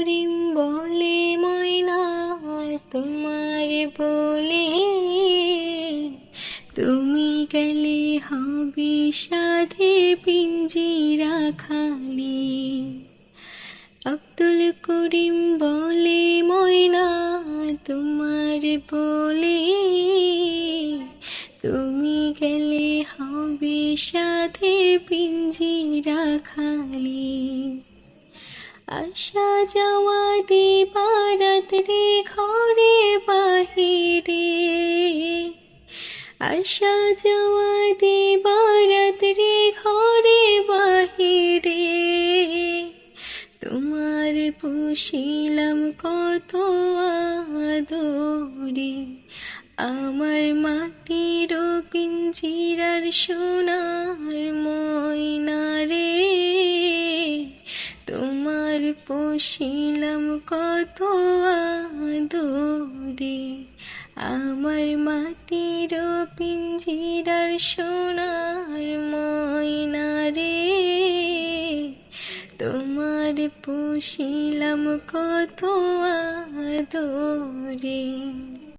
করিম বলে ময়না তোমার বলে তুমি গেলে হবে সাধের পিঞ্জিরা খালি। আব্দুল করিম বলে ময়না তোমার বলে তুমি গেলে হবে সাধের পিঞ্জিরা খালি। আসা যাওয়া দিবারাত রে ঘরে বাহিরে, আসা যাওয়া দিবারাত রে ঘরে বাহিরে তোমার পুষিলাম কত আদরে। আমার মাটির পিঞ্জিরার সোনার ময়না রে তোমার পুষিলাম কত আদরে। আমার মাটির পিঞ্জিরার সোনার ময়না রে তোমার পুষিলাম কত আদরে।